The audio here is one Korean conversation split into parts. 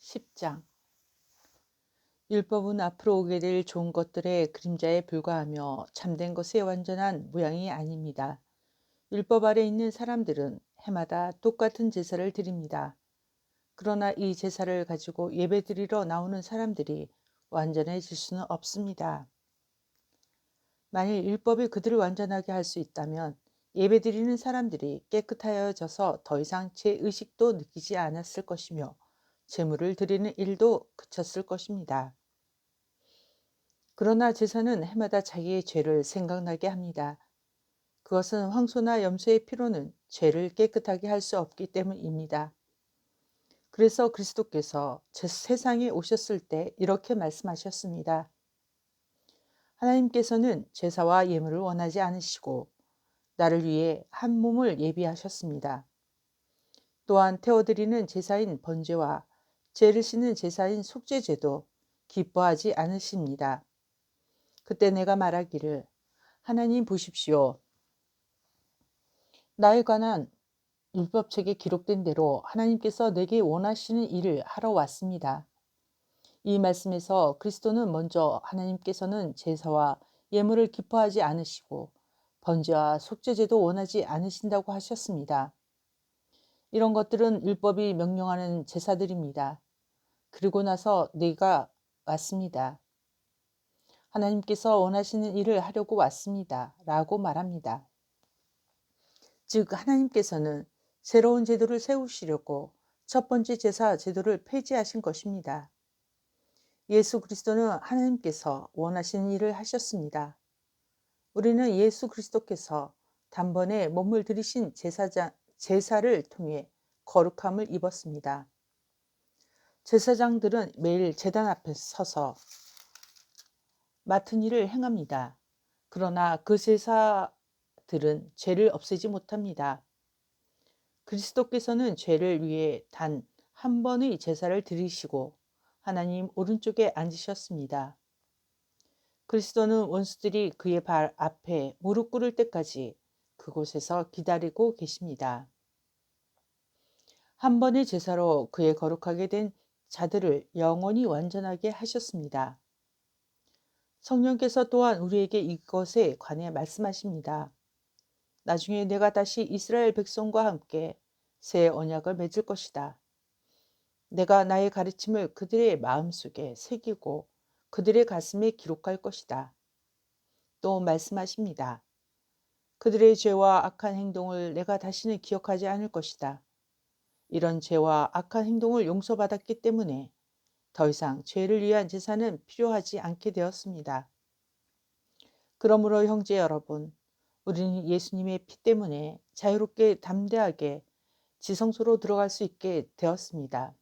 10장. 율법은 앞으로 오게 될 좋은 것들의 그림자에 불과하며 참된 것의 완전한 모양이 아닙니다. 율법 아래 있는 사람들은 해마다 똑같은 제사를 드립니다. 그러나 이 제사를 가지고 예배드리러 나오는 사람들이 완전해질 수는 없습니다. 만일 율법이 그들을 완전하게 할 수 있다면 예배드리는 사람들이 깨끗하여져서 더 이상 죄의식도 느끼지 않았을 것이며 제물을 드리는 일도 그쳤을 것입니다. 그러나 제사는 해마다 자기의 죄를 생각나게 합니다. 그것은 황소나 염소의 피로는 죄를 깨끗하게 할 수 없기 때문입니다. 그래서 그리스도께서 세상에 오셨을 때 이렇게 말씀하셨습니다. 하나님께서는 제사와 예물을 원하지 않으시고 나를 위해 한 몸을 예비하셨습니다. 또한 태워드리는 제사인 번제와 죄를 씻는 제사인 속죄제도 기뻐하지 않으십니다. 그때 내가 말하기를 하나님 보십시오. 나에 관한 율법책에 기록된 대로 하나님께서 내게 원하시는 일을 하러 왔습니다. 이 말씀에서 그리스도는 먼저 하나님께서는 제사와 예물을 기뻐하지 않으시고 번제와 속죄제도 원하지 않으신다고 하셨습니다. 이런 것들은 율법이 명령하는 제사들입니다. 그리고 나서 내가 왔습니다. 하나님께서 원하시는 일을 하려고 왔습니다. 라고 말합니다. 즉 하나님께서는 새로운 제도를 세우시려고 첫 번째 제사 제도를 폐지하신 것입니다. 예수 그리스도는 하나님께서 원하시는 일을 하셨습니다. 우리는 예수 그리스도께서 단번에 몸을 들이신 제사를 통해 거룩함을 입었습니다. 제사장들은 매일 제단 앞에 서서 맡은 일을 행합니다. 그러나 그 제사들은 죄를 없애지 못합니다. 그리스도께서는 죄를 위해 단 한 번의 제사를 드리시고 하나님 오른쪽에 앉으셨습니다. 그리스도는 원수들이 그의 발 앞에 무릎 꿇을 때까지 그곳에서 기다리고 계십니다. 한 번의 제사로 그의 거룩하게 된 자들을 영원히 완전하게 하셨습니다. 성령께서 또한 우리에게 이것에 관해 말씀하십니다. 나중에 내가 다시 이스라엘 백성과 함께 새 언약을 맺을 것이다. 내가 나의 가르침을 그들의 마음속에 새기고 그들의 가슴에 기록할 것이다. 또 말씀하십니다. 그들의 죄와 악한 행동을 내가 다시는 기억하지 않을 것이다. 이런 죄와 악한 행동을 용서받았기 때문에 더 이상 죄를 위한 제사는 필요하지 않게 되었습니다. 그러므로 형제 여러분, 우리는 예수님의 피 때문에 자유롭게 담대하게 지성소로 들어갈 수 있게 되었습니다.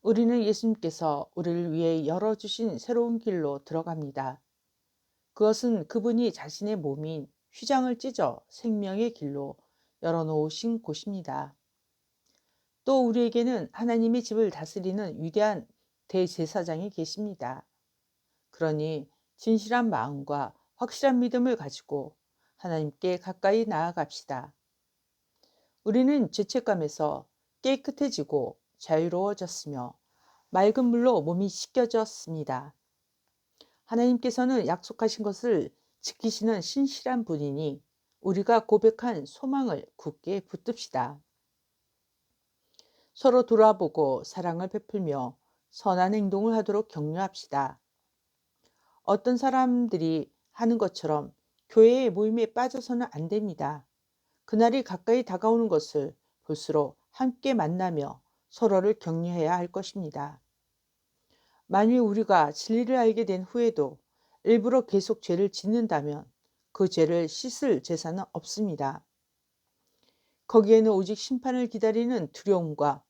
우리는 예수님께서 우리를 위해 열어주신 새로운 길로 들어갑니다. 그것은 그분이 자신의 몸인 휘장을 찢어 생명의 길로 열어놓으신 곳입니다. 또 우리에게는 하나님의 집을 다스리는 위대한 대제사장이 계십니다. 그러니 진실한 마음과 확실한 믿음을 가지고 하나님께 가까이 나아갑시다. 우리는 죄책감에서 깨끗해지고 자유로워졌으며 맑은 물로 몸이 씻겨졌습니다. 하나님께서는 약속하신 것을 지키시는 신실한 분이니 우리가 고백한 소망을 굳게 붙듭시다. 서로 돌아보고 사랑을 베풀며 선한 행동을 하도록 격려합시다. 어떤 사람들이 하는 것처럼 교회의 모임에 빠져서는 안 됩니다. 그날이 가까이 다가오는 것을 볼수록 함께 만나며 서로를 격려해야 할 것입니다. 만일 우리가 진리를 알게 된 후에도 일부러 계속 죄를 짓는다면 그 죄를 씻을 제사는 없습니다. 거기에는 오직 심판을 기다리는 두려움과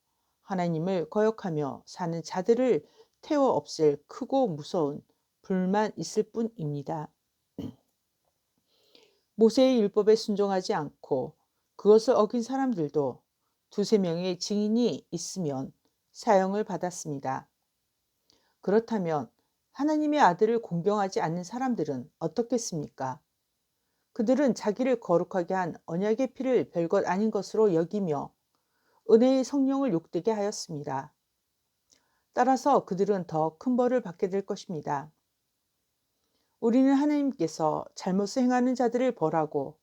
하나님을 거역하며 사는 자들을 태워 없앨 크고 무서운 불만 있을 뿐입니다. 모세의 율법에 순종하지 않고 그것을 어긴 사람들도 두세 명의 증인이 있으면 사형을 받았습니다. 그렇다면 하나님의 아들을 공경하지 않는 사람들은 어떻겠습니까? 그들은 자기를 거룩하게 한 언약의 피를 별것 아닌 것으로 여기며 은혜의 성령을 욕되게 하였습니다. 따라서 그들은 더 큰 벌을 받게 될 것입니다. 우리는 하나님께서 잘못을 행하는 자들을 벌하고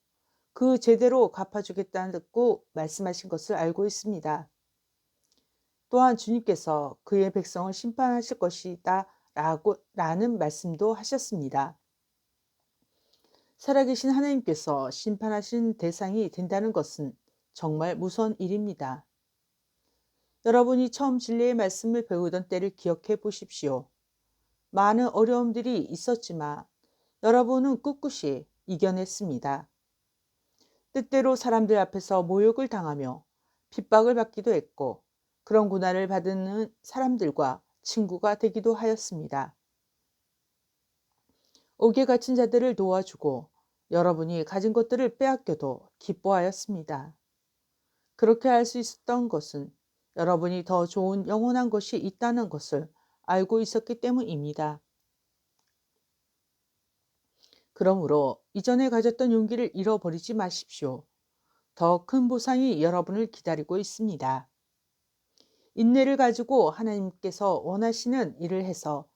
그 제대로 갚아주겠다고 말씀하신 것을 알고 있습니다. 또한 주님께서 그의 백성을 심판하실 것이다 라는 말씀도 하셨습니다. 살아계신 하나님께서 심판하신 대상이 된다는 것은 정말 무서운 일입니다. 여러분이 처음 진리의 말씀을 배우던 때를 기억해 보십시오. 많은 어려움들이 있었지만 여러분은 꿋꿋이 이겨냈습니다. 때때로 사람들 앞에서 모욕을 당하며 핍박을 받기도 했고 그런 고난을 받는 사람들과 친구가 되기도 하였습니다. 옥에 갇힌 자들을 도와주고 여러분이 가진 것들을 빼앗겨도 기뻐하였습니다. 그렇게 할 수 있었던 것은 여러분이 더 좋은 영원한 것이 있다는 것을 알고 있었기 때문입니다. 그러므로 이전에 가졌던 용기를 잃어버리지 마십시오. 더 큰 보상이 여러분을 기다리고 있습니다. 인내를 가지고 하나님께서 원하시는 일을 해서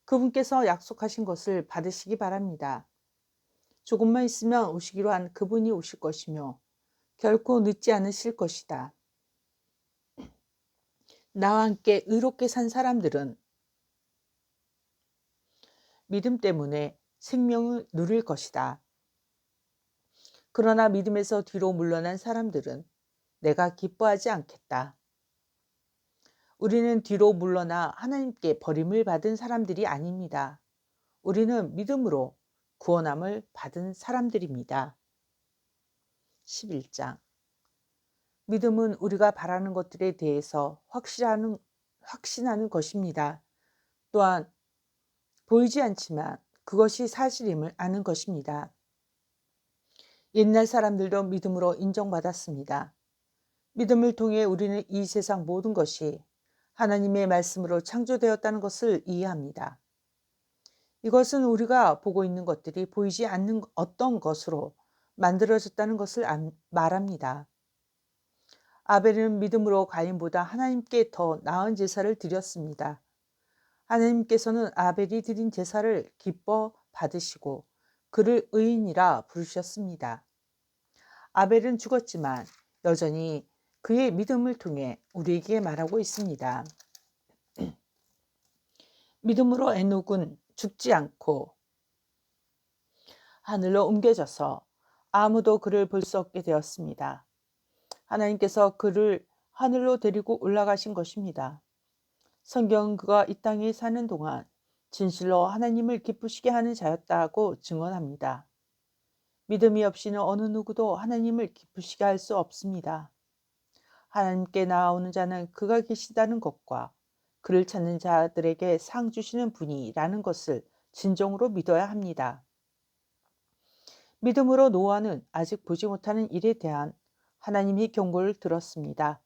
그분께서 약속하신 것을 받으시기 바랍니다. 조금만 있으면 오시기로 한 그분이 오실 것이며 결코 늦지 않으실 것이다. 나와 함께 의롭게 산 사람들은 믿음 때문에 생명을 누릴 것이다. 그러나 믿음에서 뒤로 물러난 사람들은 내가 기뻐하지 않겠다. 우리는 뒤로 물러나 하나님께 버림을 받은 사람들이 아닙니다. 우리는 믿음으로 구원함을 받은 사람들입니다. 11장. 믿음은 우리가 바라는 것들에 대해서 확신하는 것입니다. 또한 보이지 않지만 그것이 사실임을 아는 것입니다. 옛날 사람들도 믿음으로 인정받았습니다. 믿음을 통해 우리는 이 세상 모든 것이 하나님의 말씀으로 창조되었다는 것을 이해합니다. 이것은 우리가 보고 있는 것들이 보이지 않는 어떤 것으로 만들어졌다는 것을 말합니다. 아벨은 믿음으로 가인보다 하나님께 더 나은 제사를 드렸습니다. 하나님께서는 아벨이 드린 제사를 기뻐 받으시고 그를 의인이라 부르셨습니다. 아벨은 죽었지만 여전히 그의 믿음을 통해 우리에게 말하고 있습니다. 믿음으로 에녹은 죽지 않고 하늘로 옮겨져서 아무도 그를 볼 수 없게 되었습니다. 하나님께서 그를 하늘로 데리고 올라가신 것입니다. 성경은 그가 이 땅에 사는 동안 진실로 하나님을 기쁘시게 하는 자였다고 증언합니다. 믿음이 없이는 어느 누구도 하나님을 기쁘시게 할 수 없습니다. 하나님께 나아오는 자는 그가 계시다는 것과 그를 찾는 자들에게 상 주시는 분이라는 것을 진정으로 믿어야 합니다. 믿음으로 노아는 아직 보지 못하는 일에 대한 하나님의 경고를 들었습니다.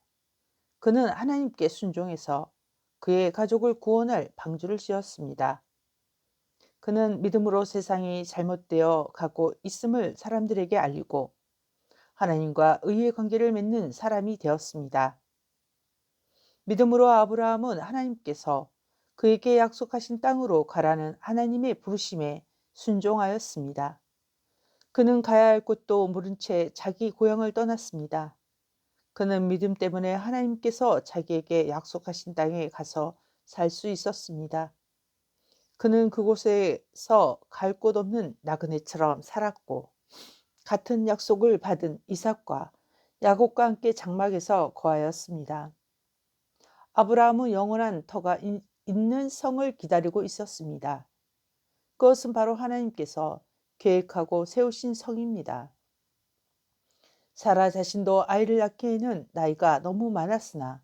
그는 하나님께 순종해서 그의 가족을 구원할 방주를 지었습니다. 그는 믿음으로 세상이 잘못되어 가고 있음을 사람들에게 알리고 하나님과 의의 관계를 맺는 사람이 되었습니다. 믿음으로 아브라함은 하나님께서 그에게 약속하신 땅으로 가라는 하나님의 부르심에 순종하였습니다. 그는 가야 할 곳도 모른 채 자기 고향을 떠났습니다. 그는 믿음 때문에 하나님께서 자기에게 약속하신 땅에 가서 살 수 있었습니다. 그는 그곳에서 갈 곳 없는 나그네처럼 살았고 같은 약속을 받은 이삭과 야곱과 함께 장막에서 거하였습니다. 아브라함은 영원한 터가 있는 성을 기다리고 있었습니다. 그것은 바로 하나님께서 계획하고 세우신 성입니다. 사라 자신도 아이를 낳기에는 나이가 너무 많았으나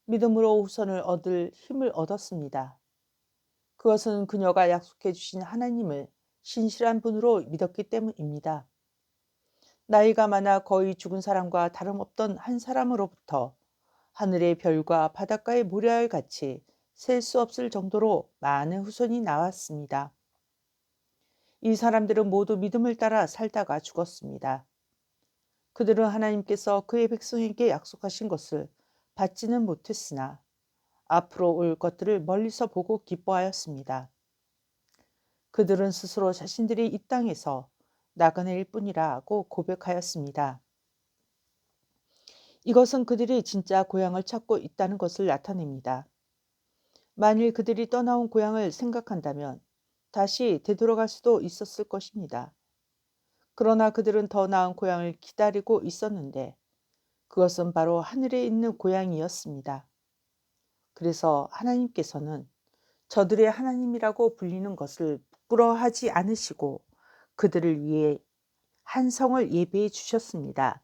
믿음으로 후손을 얻을 힘을 얻었습니다. 그것은 그녀가 약속해 주신 하나님을 신실한 분으로 믿었기 때문입니다. 나이가 많아 거의 죽은 사람과 다름없던 한 사람으로부터 하늘의 별과 바닷가의 모래알 같이 셀 수 없을 정도로 많은 후손이 나왔습니다. 이 사람들은 모두 믿음을 따라 살다가 죽었습니다. 그들은 하나님께서 그의 백성에게 약속하신 것을 받지는 못했으나 앞으로 올 것들을 멀리서 보고 기뻐하였습니다. 그들은 스스로 자신들이 이 땅에서 나그네일 뿐이라고 고백하였습니다. 이것은 그들이 진짜 고향을 찾고 있다는 것을 나타냅니다. 만일 그들이 떠나온 고향을 생각한다면 다시 되돌아갈 수도 있었을 것입니다. 그러나 그들은 더 나은 고향을 기다리고 있었는데 그것은 바로 하늘에 있는 고향이었습니다. 그래서 하나님께서는 저들의 하나님이라고 불리는 것을 부끄러워하지 않으시고 그들을 위해 한 성을 예비해 주셨습니다.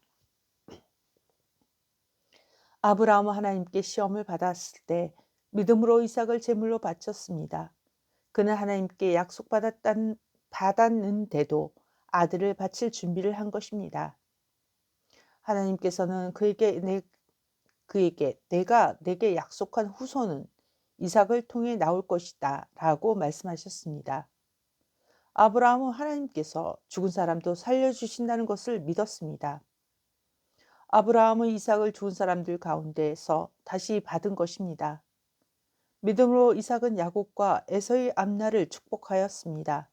아브라함은 하나님께 시험을 받았을 때 믿음으로 이삭을 제물로 바쳤습니다. 그는 하나님께 받았는데도 아들을 바칠 준비를 한 것입니다. 하나님께서는 그에게 내가 내게 약속한 후손은 이삭을 통해 나올 것이다 라고 말씀하셨습니다. 아브라함은 하나님께서 죽은 사람도 살려주신다는 것을 믿었습니다. 아브라함은 이삭을 죽은 사람들 가운데서 다시 받은 것입니다. 믿음으로 이삭은 야곱과 에서의 앞날을 축복하였습니다.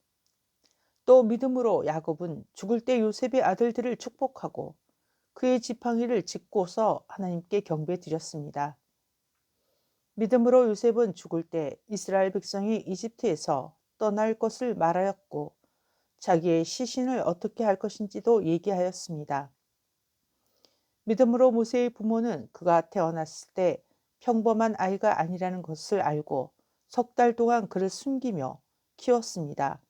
또 믿음으로 야곱은 죽을 때 요셉의 아들들을 축복하고 그의 지팡이를 짚고서 하나님께 경배드렸습니다. 믿음으로 요셉은 죽을 때 이스라엘 백성이 이집트에서 떠날 것을 말하였고 자기의 시신을 어떻게 할 것인지도 얘기하였습니다. 믿음으로 모세의 부모는 그가 태어났을 때 평범한 아이가 아니라는 것을 알고 석 달 동안 그를 숨기며 키웠습니다.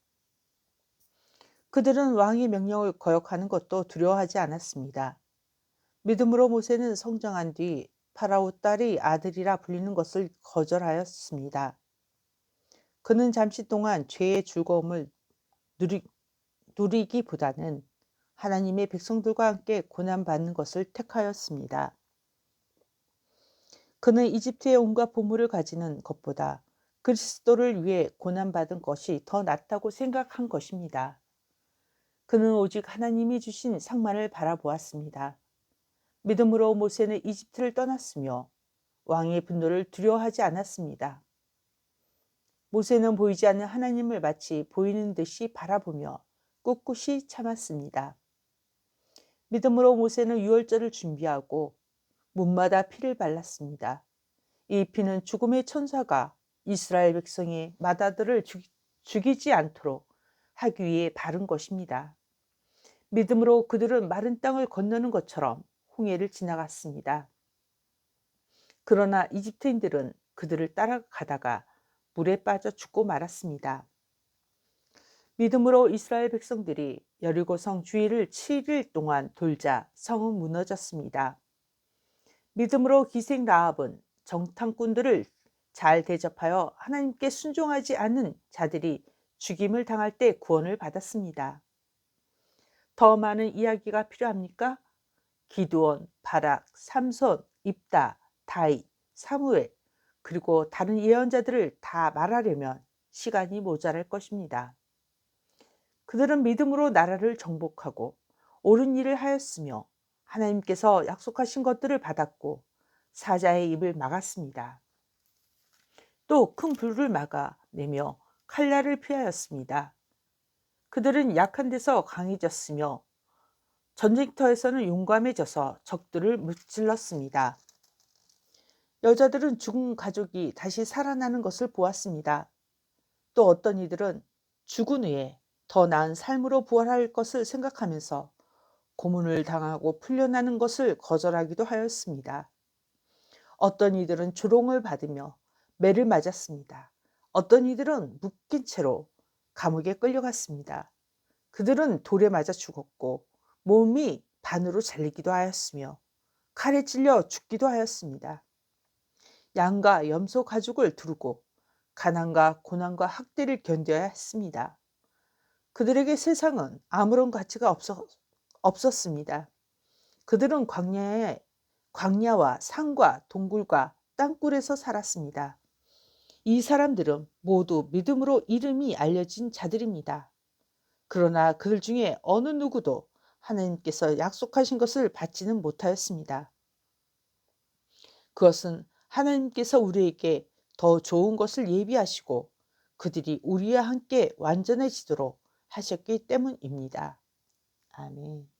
그들은 왕의 명령을 거역하는 것도 두려워하지 않았습니다. 믿음으로 모세는 성장한 뒤 파라오 딸이 아들이라 불리는 것을 거절하였습니다. 그는 잠시 동안 죄의 즐거움을 누리기보다는 하나님의 백성들과 함께 고난받는 것을 택하였습니다. 그는 이집트의 온갖 보물을 가지는 것보다 그리스도를 위해 고난받은 것이 더 낫다고 생각한 것입니다. 그는 오직 하나님이 주신 상만을 바라보았습니다. 믿음으로 모세는 이집트를 떠났으며 왕의 분노를 두려워하지 않았습니다. 모세는 보이지 않는 하나님을 마치 보이는 듯이 바라보며 꿋꿋이 참았습니다. 믿음으로 모세는 유월절을 준비하고 문마다 피를 발랐습니다. 이 피는 죽음의 천사가 이스라엘 백성의 맏아들을 죽이지 않도록 하기 위해 바른 것입니다. 믿음으로 그들은 마른 땅을 건너는 것처럼 홍해를 지나갔습니다. 그러나 이집트인들은 그들을 따라가다가 물에 빠져 죽고 말았습니다. 믿음으로 이스라엘 백성들이 여리고성 주위를 7일 동안 돌자 성은 무너졌습니다. 믿음으로 기생 라합은 정탐꾼들을 잘 대접하여 하나님께 순종하지 않는 자들이 죽임을 당할 때 구원을 받았습니다. 더 많은 이야기가 필요합니까? 기드온, 바락, 삼손, 입다, 다윗, 사무엘, 그리고 다른 예언자들을 다 말하려면 시간이 모자랄 것입니다. 그들은 믿음으로 나라를 정복하고 옳은 일을 하였으며 하나님께서 약속하신 것들을 받았고 사자의 입을 막았습니다. 또 큰 불을 막아 내며 칼날을 피하였습니다. 그들은 약한 데서 강해졌으며 전쟁터에서는 용감해져서 적들을 무찔렀습니다. 여자들은 죽은 가족이 다시 살아나는 것을 보았습니다. 또 어떤 이들은 죽은 후에 더 나은 삶으로 부활할 것을 생각하면서 고문을 당하고 풀려나는 것을 거절하기도 하였습니다. 어떤 이들은 조롱을 받으며 매를 맞았습니다. 어떤 이들은 묶인 채로 감옥에 끌려갔습니다. 그들은 돌에 맞아 죽었고 몸이 반으로 잘리기도 하였으며 칼에 찔려 죽기도 하였습니다. 양과 염소 가죽을 두르고 가난과 고난과 학대를 견뎌야 했습니다. 그들에게 세상은 아무런 가치가 없었습니다. 그들은 광야와 산과 동굴과 땅굴에서 살았습니다. 이 사람들은 모두 믿음으로 이름이 알려진 자들입니다. 그러나 그들 중에 어느 누구도 하나님께서 약속하신 것을 받지는 못하였습니다. 그것은 하나님께서 우리에게 더 좋은 것을 예비하시고 그들이 우리와 함께 완전해지도록 하셨기 때문입니다. 아멘.